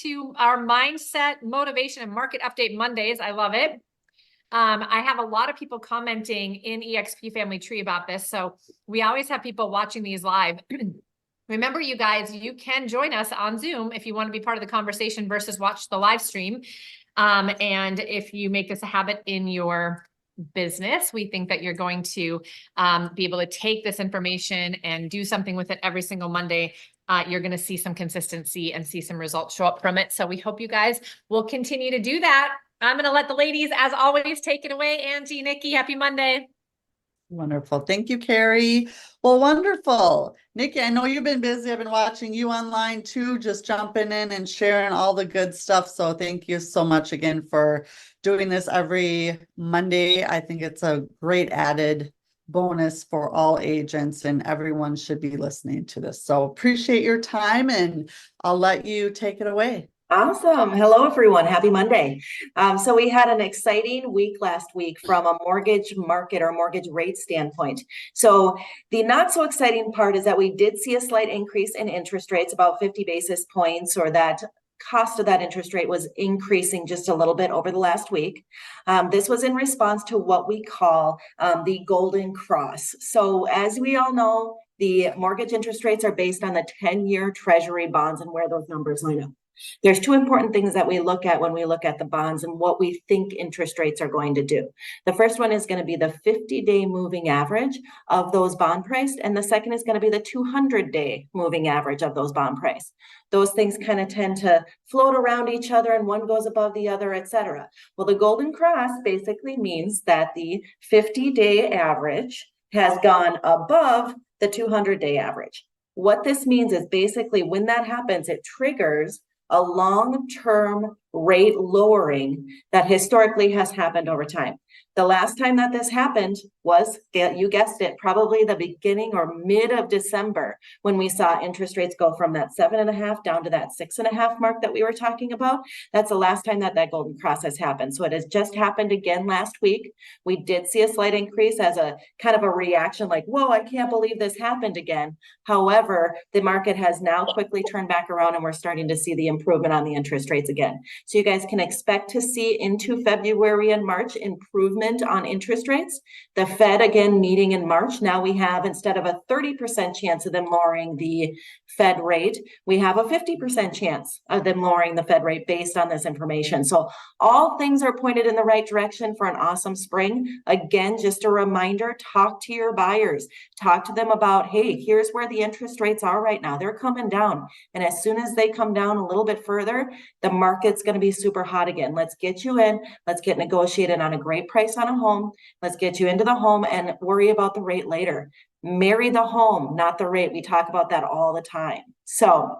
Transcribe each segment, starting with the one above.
to our mindset, motivation, and market update Mondays. I love it. I have a lot of people commenting in EXP Family Tree about this. So we always have people watching these live. Remember, you guys, you can join us on Zoom if you want to be part of the conversation versus watch the live stream. And if you make this a habit in your business, we think that you're going to be able to take this information and do something with it every single Monday. You're going to see some consistency and see some results show up from it. So we hope you guys will continue to do that. I'm going to let the ladies, as always, take it away. Angie, Nikki, happy Monday. Wonderful. Thank you, Carrie. Well, wonderful. Nikki, I know you've been busy. I've been watching you online too, just jumping in and sharing all the good stuff. So thank you so much again for doing this every Monday. I think it's a great added bonus for all agents, and everyone should be listening to this. So appreciate your time, and I'll let you take it away. Awesome. Hello, everyone. Happy Monday. So we had an exciting week last week from a mortgage market or mortgage rate standpoint. So the not so exciting part is that we did see a slight increase in interest rates, about 50 basis points, or that cost of that interest rate was increasing just a little bit over the last week. This was in response to what we call the golden cross. So as we all know, the mortgage interest rates are based on the 10-year Treasury bonds and where those numbers line up. There's two important things that we look at when we look at the bonds and what we think interest rates are going to do. The first one is going to be the 50-day moving average of those bond price, and the second is going to be the 200-day moving average of those bond price. Those things kind of tend to float around each other, and one goes above the other, etc. Well, the golden cross basically means that the 50-day average has gone above the 200-day average. What this means is basically when that happens, it triggers a long-term rate lowering that historically has happened over time. The last time that this happened was, you guessed it, probably the beginning or mid of December, when we saw interest rates go from that 7.5 down to that 6.5 mark that we were talking about. That's the last time that that golden cross has happened. So it has just happened again last week. We did see a slight increase as a kind of a reaction, like, whoa, I can't believe this happened again. However, the market has now quickly turned back around, and we're starting to see the improvement on the interest rates again. So you guys can expect to see into February and March improvement on interest rates. The Fed again meeting in March. Now we have, instead of a 30% chance of them lowering the Fed rate, we have a 50% chance of them lowering the Fed rate based on this information. So all things are pointed in the right direction for an awesome spring. Again, just a reminder, talk to your buyers. Talk to them about, hey, here's where the interest rates are right now. They're coming down. And as soon as they come down a little bit further, the market's going to be super hot again. Let's get you in. Let's get negotiated on a great price on a home. Let's get you into the home and worry about the rate later. Marry the home, not the rate. We talk about that all the time. So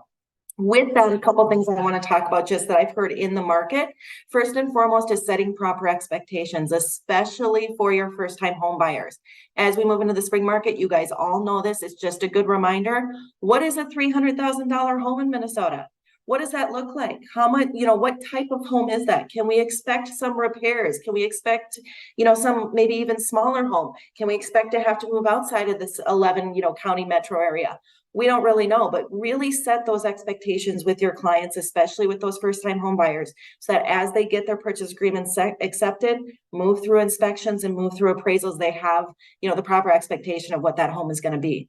with that, a couple of things I want to talk about just that I've heard in the market. First and foremost is setting proper expectations, especially for your first-time home buyers. As we move into the spring market, you guys all know this. It's just a good reminder. What is a $300,000 home in Minnesota? What does that look like? How much, what type of home is that? Can we expect some repairs? Can we expect, some maybe even smaller home? Can we expect to have to move outside of this 11, county metro area? We don't really know, but really set those expectations with your clients, especially with those first-time home buyers, so that as they get their purchase agreements accepted, move through inspections and move through appraisals, they have, the proper expectation of what that home is going to be.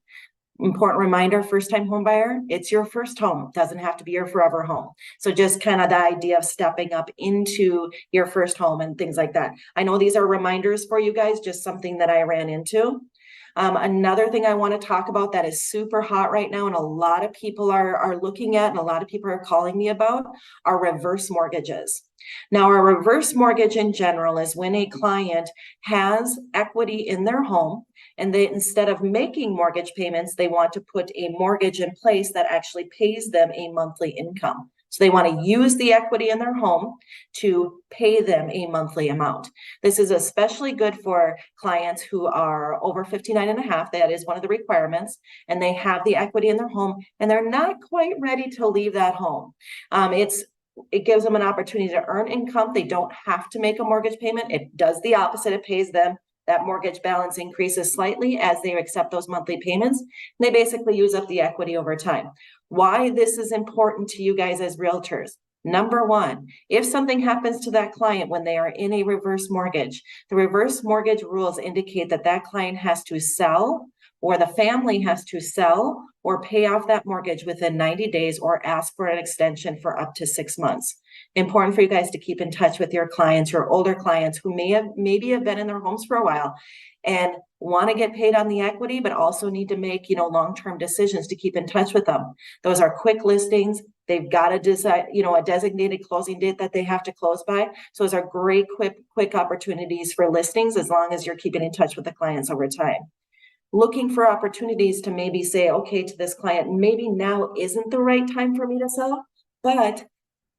Important reminder, first-time home buyer, it's your first home. It doesn't have to be your forever home. So just kind of the idea of stepping up into your first home and things like that. I know these are reminders for you guys, just something that I ran into. Another thing I want to talk about that is super hot right now, and a lot of people are looking at, and a lot of people are calling me about, are reverse mortgages. Now, a reverse mortgage in general is when a client has equity in their home, and they, instead of making mortgage payments, they want to put a mortgage in place that actually pays them a monthly income. So they want to use the equity in their home to pay them a monthly amount. This is especially good for clients who are over 59 and a half. That is one of the requirements. And they have the equity in their home, and they're not quite ready to leave that home. It gives them an opportunity to earn income. They don't have to make a mortgage payment. It does the opposite. It pays them. That mortgage balance increases slightly as they accept those monthly payments. And they basically use up the equity over time. Why this is important to you guys as realtors. Number one, if something happens to that client when they are in a reverse mortgage, the reverse mortgage rules indicate that that client has to sell, or the family has to sell or pay off that mortgage within 90 days or ask for an extension for up to 6 months. Important for you guys to keep in touch with your clients, your older clients who maybe have been in their homes for a while and want to get paid on the equity, but also need to make, long-term decisions, to keep in touch with them. Those are quick listings. They've got to decide, a designated closing date that they have to close by. So those are great, quick opportunities for listings, as long as you're keeping in touch with the clients over time. Looking for opportunities to maybe say, okay, to this client, maybe now isn't the right time for me to sell, but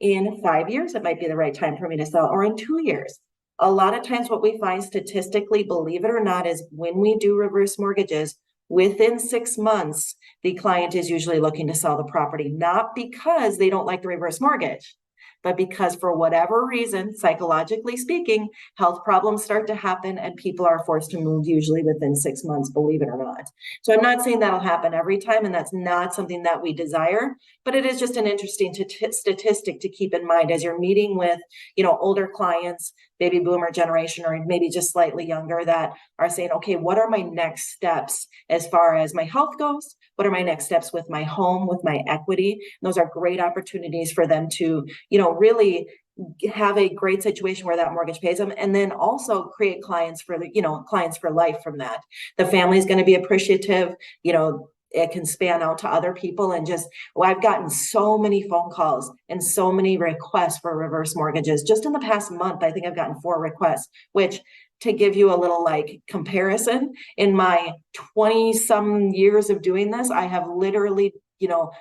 in 5 years, it might be the right time for me to sell, or in 2 years. A lot of times what we find statistically, believe it or not, is when we do reverse mortgages, within 6 months, the client is usually looking to sell the property, not because they don't like the reverse mortgage, but because for whatever reason, psychologically speaking, health problems start to happen and people are forced to move, usually within 6 months, believe it or not. So I'm not saying that'll happen every time, and that's not something that we desire, but it is just an interesting statistic to keep in mind as you're meeting with, older clients, baby boomer generation, or maybe just slightly younger, that are saying, okay, what are my next steps as far as my health goes? What are my next steps with my home, with my equity? And those are great opportunities for them to, really have a great situation where that mortgage pays them, and then also create clients for clients for life from that. The family is going to be appreciative. It can span out to other people, and I've gotten so many phone calls and so many requests for reverse mortgages. Just in the past month, I think I've gotten 4 requests, which, to give you a little comparison, in my 20 some years of doing this, I have literally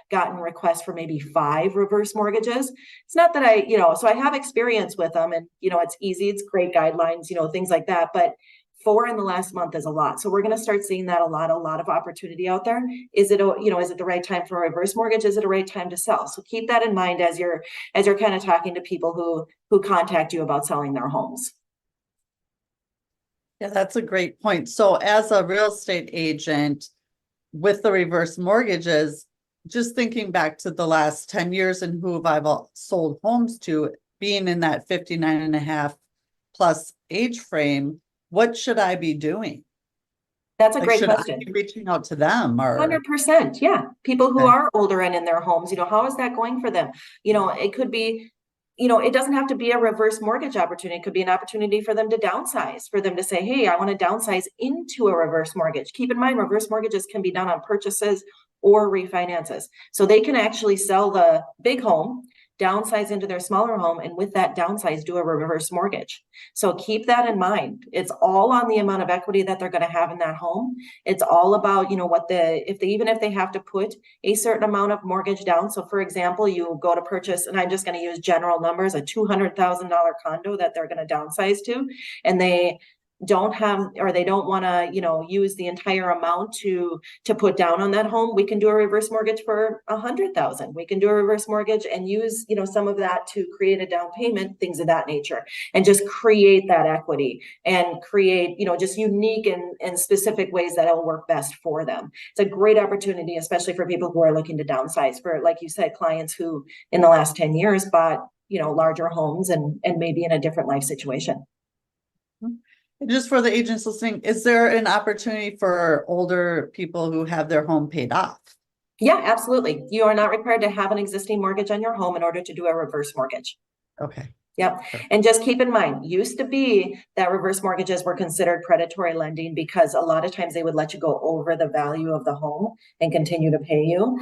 gotten requests for maybe 5 reverse mortgages. It's not that so I have experience with them, and it's easy, it's great guidelines, things like that, but 4 in the last month is a lot. So we're going to start seeing that a lot of opportunity out there. Is it the right time for a reverse mortgage? Is it a right time to sell? So keep that in mind as you're kind of talking to people who contact you about selling their homes. Yeah, that's a great point. So as a real estate agent with the reverse mortgages, just thinking back to the last 10 years and who I've sold homes to, being in that 59 and a half plus age frame, what should I be doing? That's a great should question. I be reaching out to them, or 100%? Yeah. People who Okay. are older and in their homes, how is that going for them? It could be, it doesn't have to be a reverse mortgage opportunity. It could be an opportunity for them to downsize, for them to say, hey, I want to downsize into a reverse mortgage. Keep in mind, reverse mortgages can be done on purchases or refinances. So they can actually sell the big home, downsize into their smaller home, and with that downsize, do a reverse mortgage. So keep that in mind. It's all on the amount of equity that they're going to have in that home. It's all about, even if they have to put a certain amount of mortgage down. So for example, you go to purchase, and I'm just going to use general numbers, a $200,000 condo that they're going to downsize to, and they don't want to, use the entire amount to put down on that home. We can do a reverse mortgage for 100,000. We can do a reverse mortgage and use, some of that to create a down payment, things of that nature, and just create that equity and create, just unique and specific ways that will work best for them. It's a great opportunity, especially for people who are looking to downsize, for, like you said, clients who in the last 10 years bought, larger homes and maybe in a different life situation. Just for the agents listening, is there an opportunity for older people who have their home paid off? Yeah, absolutely. You are not required to have an existing mortgage on your home in order to do a reverse mortgage. Okay. Yep. And just keep in mind, used to be that reverse mortgages were considered predatory lending because a lot of times they would let you go over the value of the home and continue to pay you.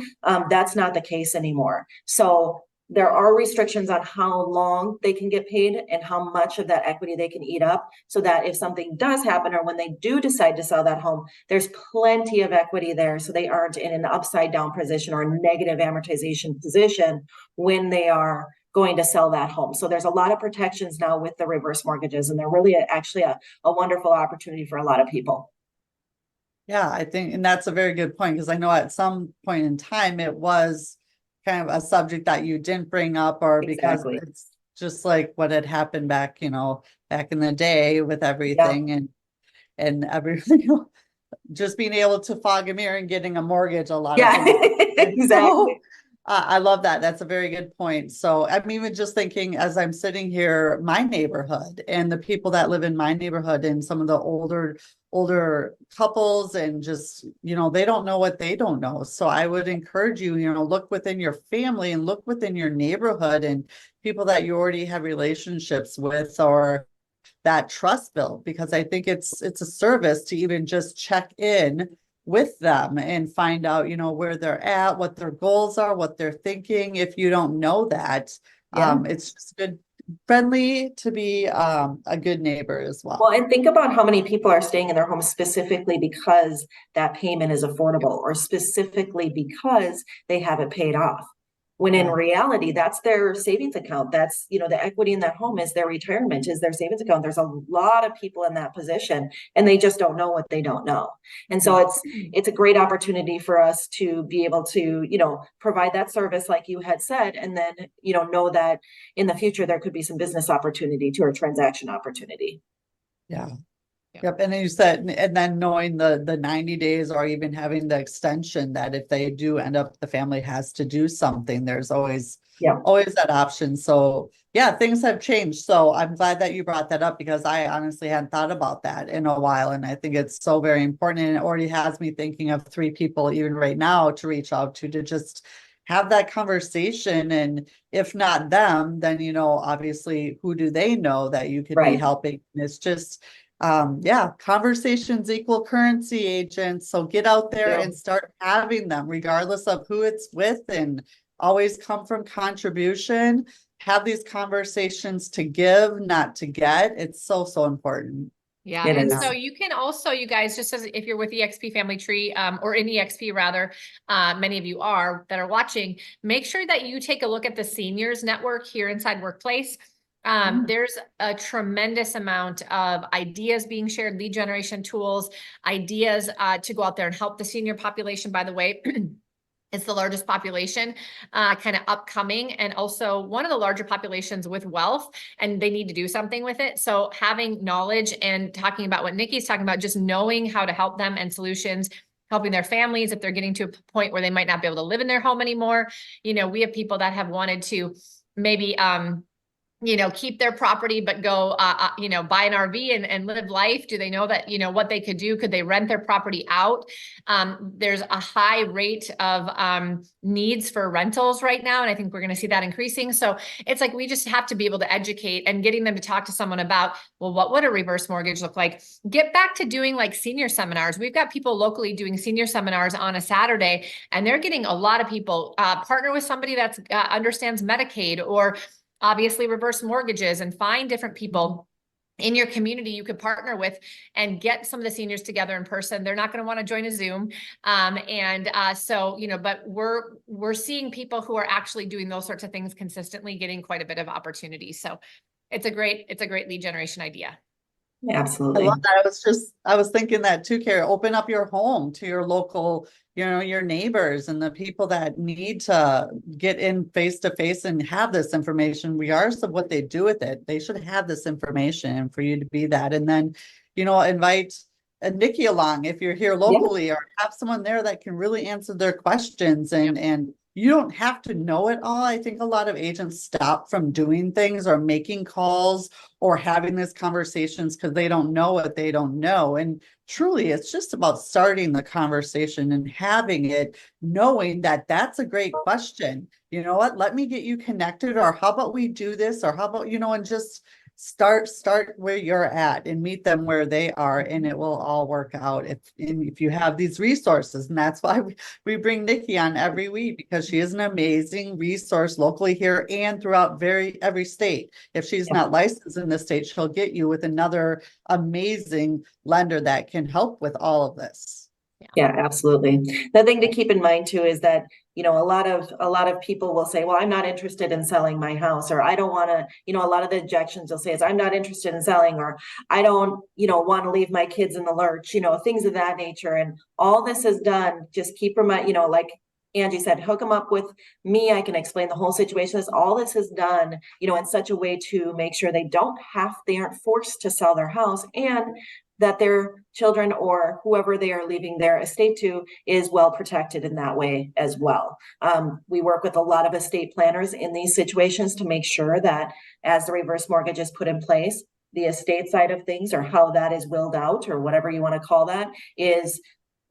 That's not the case anymore. So there are restrictions on how long they can get paid and how much of that equity they can eat up, so that if something does happen or when they do decide to sell that home, there's plenty of equity there, so they aren't in an upside down position or a negative amortization position when they are going to sell that home. So there's a lot of protections now with the reverse mortgages, and they're really actually a wonderful opportunity for a lot of people. Yeah, I think, and that's a very good point, because I know at some point in time it was kind of a subject that you didn't bring up, or because Exactly. it's just like what had happened back in the day with everything and everything, just being able to fog a mirror and getting a mortgage, a lot of Yeah, things. exactly. I love that. That's a very good point. So I'm even just thinking as I'm sitting here, my neighborhood and the people that live in my neighborhood and some of the older couples and just, they don't know what they don't know. So I would encourage you, look within your family and look within your neighborhood and people that you already have relationships with or that trust build, because I think it's a service to even just check in with them and find out, where they're at, what their goals are, what they're thinking. If you don't know that, Yeah. it's just good, friendly to be a good neighbor as well. Well, and think about how many people are staying in their homes specifically because that payment is affordable or specifically because they have it paid off. When in Yeah. reality, that's their savings account. That's, the equity in that home is their retirement, is their savings account. There's a lot of people in that position and they just don't know what they don't know. And so it's a great opportunity for us to be able to, provide that service like you had said, and then, know that in the future there could be some business opportunity to or transaction opportunity. Yeah. Yep. Yep. And then you said, and then knowing the 90 days or even having the extension that if they do end up, the family has to do something, there's always that option. So yeah, things have changed. So I'm glad that you brought that up because I honestly hadn't thought about that in a while. And I think it's so very important. And it already has me thinking of 3 people even right now to reach out to just have that conversation. And if not them, then, obviously who do they know that you could be helping? And it's just, conversations equal currency, agents. So get out there and start having them regardless of who it's with, and always come from contribution. Have these conversations to give, not to get. It's so important. Yeah. It And is. so you can also, you guys, just as if you're with EXP Family Tree, or in EXP rather, many of you are that are watching, make sure that you take a look at the seniors network here inside Workplace. There's a tremendous amount of ideas being shared, lead generation tools, ideas to go out there and help the senior population, by the way. It's the largest population kind of upcoming, and also one of the larger populations with wealth, and they need to do something with it. So having knowledge and talking about what Nikki's talking about, just knowing how to help them and solutions, helping their families if they're getting to a point where they might not be able to live in their home anymore. We have people that have wanted to maybe keep their property, but go, buy an RV and live life. Do they know that, what they could do? Could they rent their property out? There's a high rate of needs for rentals right now. And I think we're going to see that increasing. So it's like, we just have to be able to educate and getting them to talk to someone about, well, what would a reverse mortgage look like? Get back to doing like senior seminars. We've got people locally doing senior seminars on a Saturday, and they're getting a lot of people partner with somebody that's understands Medicaid, or obviously reverse mortgages, and find different people in your community you could partner with and get some of the seniors together in person. They're not going to want to join a Zoom. But we're seeing people who are actually doing those sorts of things consistently, getting quite a bit of opportunity. So it's a great lead generation idea. Absolutely. I love that. I was thinking that too, Carrie. Open up your home to your local, your neighbors and the people that need to get in face to face and have this information, regardless of what they do with it. They should have this information, and for you to be that. And then, invite Nikki along if you're here locally, or have someone there that can really answer their questions. And you don't have to know it all. I think a lot of agents stop from doing things or making calls or having these conversations because they don't know what they don't know. And truly, it's just about starting the conversation and having it, knowing that that's a great question. You know what? Let me get you connected, or how about we do this, or how about, and just start where you're at and meet them where they are, and it will all work out if you have these resources. And that's why we bring Nikki on every week, because she is an amazing resource locally here and throughout every state. If she's not licensed in the state, she'll get you with another amazing lender that can help with all of this. Yeah, absolutely. The thing to keep in mind too is that, a lot of people will say, well, I'm not interested in selling my house, or I don't want to, a lot of the objections they'll say is I'm not interested in selling, or I don't, want to leave my kids in the lurch, things of that nature. And all this is done, just keep reminding, like Angie said, hook them up with me. I can explain the whole situation. All this is done, in such a way to make sure they aren't forced to sell their house, and that their children or whoever they are leaving their estate to is well protected in that way as well. We work with a lot of estate planners in these situations to make sure that as the reverse mortgage is put in place, the estate side of things, or how that is willed out, or whatever you want to call that, is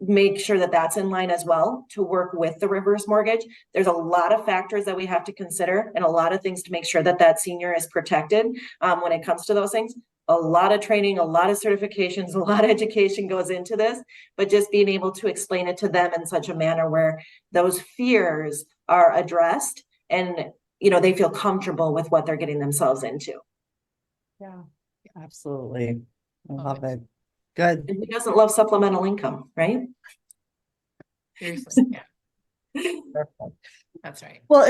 make sure that that's in line as well to work with the reverse mortgage. There's a lot of factors that we have to consider and a lot of things to make sure that that senior is protected when it comes to those things. A lot of training, a lot of certifications, a lot of education goes into this, but just being able to explain it to them in such a manner where those fears are addressed and, you know, they feel comfortable with what they're getting themselves into. Yeah, absolutely. I Love love it. Good. And who doesn't love supplemental income, right? Seriously, yeah, Perfect. that's right. Well,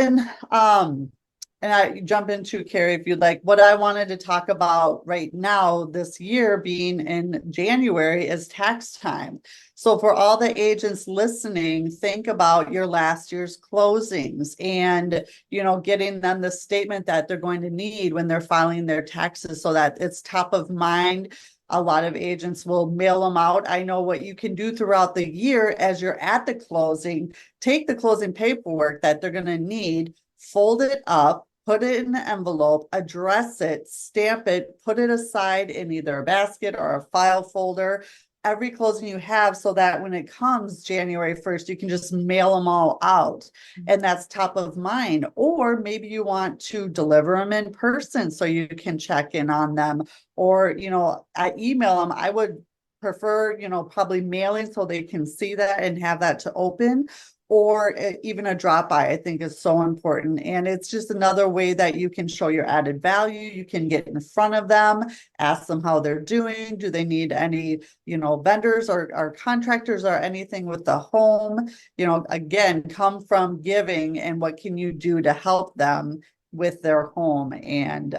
and I jump into Carrie, if you'd like, what I wanted to talk about right now this year being in January is tax time. So for all the agents listening, think about your last year's closings and, you know, getting them the statement that they're going to need when they're filing their taxes so that it's top of mind. A lot of agents will mail them out. I know what you can do throughout the year as you're at the closing, take the closing paperwork that they're going to need, fold it up, put it in an envelope, address it, stamp it, put it aside in either a basket or a file folder, every closing you have, so that when it comes January 1st, you can just mail them all out. And that's top of mind. Or maybe you want to deliver them in person so you can check in on them. Or, you know, I email them. I would prefer, you know, probably mailing so they can see that and have that to open. Or even a drop by, I think is so important. And it's just another way that you can show your added value. You can get in front of them, ask them how they're doing. Do they need any, you know, vendors or contractors or anything with the home? You know, again, come from giving and what can you do to help them with their home. And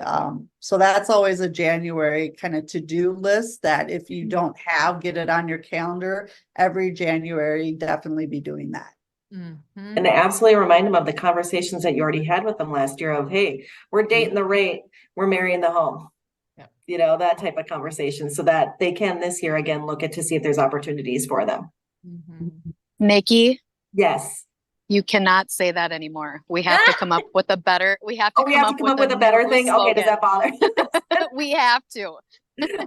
so that's always a January kind of to-do list that if you don't have, get it on your calendar every January, definitely be doing that. Mm-hmm. And absolutely remind them of the conversations that you already had with them last year of, hey, we're dating the rate, we're marrying the home. Yeah. You know, that type of conversation so that they can this year again look at to see if there's opportunities for them. Mm-hmm. Nikki, Yes. you cannot say that anymore. We have to come up with a better, we have to Oh, we have to come up with a better thing. Okay, does that bother? We have to.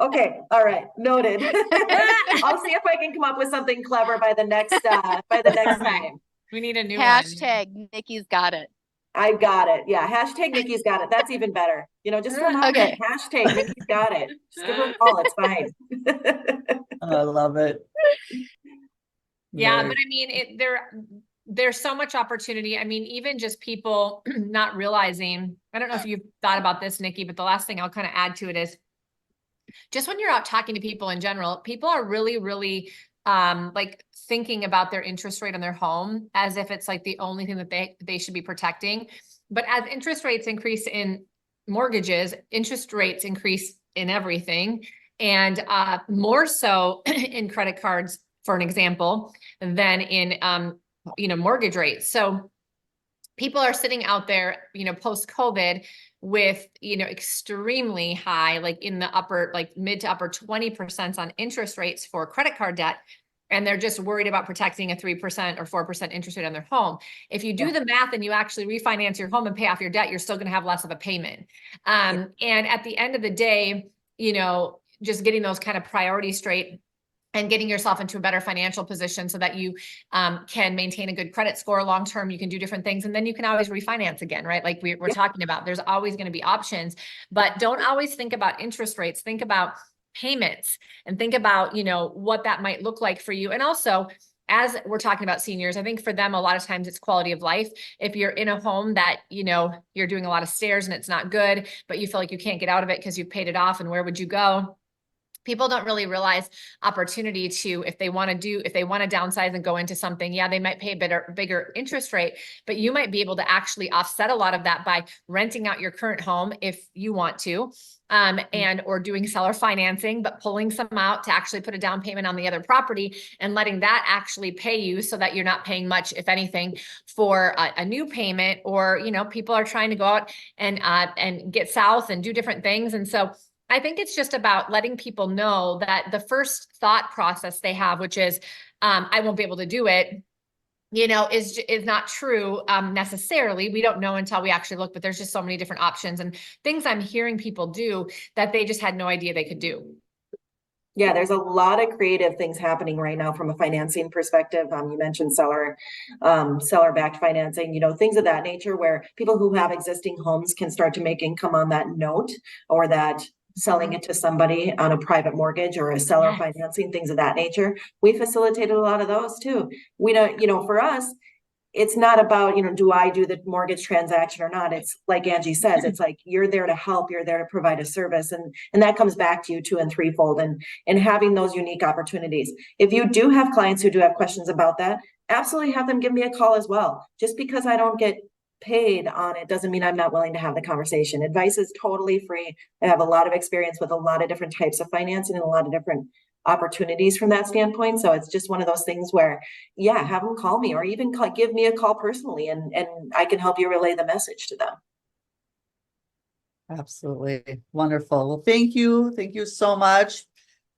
Okay, all right, noted. I'll see if I can come up with something clever by the next time. We need a new Hashtag Nikki's got it. I got it. Yeah, hashtag Nikki's got it. That's even better. You know, just remind Okay. me, hashtag Nikki's got it. Just give her a call. It's fine. I love it. Yeah, Very- but I mean, there's so much opportunity. I mean, even just people not realizing, I don't know if you've thought about this, Nikki, but the last thing I'll kind of add to it is just when you're out talking to people in general, people are really, really like thinking about their interest rate on their home as if it's like the only thing that they should be protecting. But as interest rates increase in mortgages, interest rates increase in everything, and more so in credit cards, for an example, than in mortgage rates. So people are sitting out there, post COVID with, extremely high, like in the upper, like mid to upper 20% on interest rates for credit card debt. And they're just worried about protecting a 3% or 4% interest rate on their home. If you do the math and you actually refinance your home and pay off your debt, you're still going to have less of a payment. And at the end of the day, just getting those kind of priorities straight and getting yourself into a better financial position so that you can maintain a good credit score long-term, you can do different things, and then you can always refinance again, right? Like we're talking about, there's always going to be options, but don't always think about interest rates, think about payments and think about, what that might look like for you. And also, as we're talking about seniors, I think for them, a lot of times it's quality of life. If you're in a home that, you're doing a lot of stairs and it's not good, but you feel like you can't get out of it because you've paid it off, and where would you go? People don't really realize opportunity to, if they want to downsize and go into something, they might pay a bigger interest rate, but you might be able to actually offset a lot of that by renting out your current home if you want to, or doing seller financing, but pulling some out to actually put a down payment on the other property and letting that actually pay you so that you're not paying much, if anything, for a new payment. Or, people are trying to go out and get south and do different things. And so I think it's just about letting people know that the first thought process they have, which is, I won't be able to do it, is not true necessarily. We don't know until we actually look, but there's just so many different options and things I'm hearing people do that they just had no idea they could do. Yeah, there's a lot of creative things happening right now from a financing perspective. You mentioned seller-backed financing, things of that nature where people who have existing homes can start to make income on that note, or that selling it to somebody on a private mortgage or a seller Yes. financing, things of that nature. We facilitated a lot of those too. We don't, for us, it's not about, do I do the mortgage transaction or not? It's like Angie says, it's like, you're there to help, you're there to provide a service. And that comes back to you two and threefold, and having those unique opportunities. If you do have clients who do have questions about that, absolutely have them give me a call as well. Just because I don't get paid on it doesn't mean I'm not willing to have the conversation. Advice is totally free. I have a lot of experience with a lot of different types of financing and a lot of different opportunities from that standpoint. So it's just one of those things where, yeah, have them call me, or even give me a call personally, and I can help you relay the message to them. Absolutely. Wonderful. Well, thank you. Thank you so much.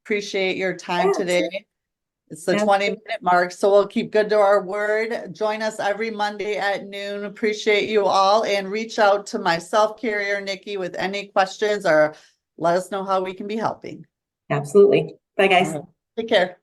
Appreciate your time today. It's the 20-minute mark, so we'll keep good to our word. Join us every Monday at noon. Appreciate you all, and reach out to myself, Carrie, or Nikki with any questions, or let us know how we can be helping. Absolutely. Bye, guys. Take care.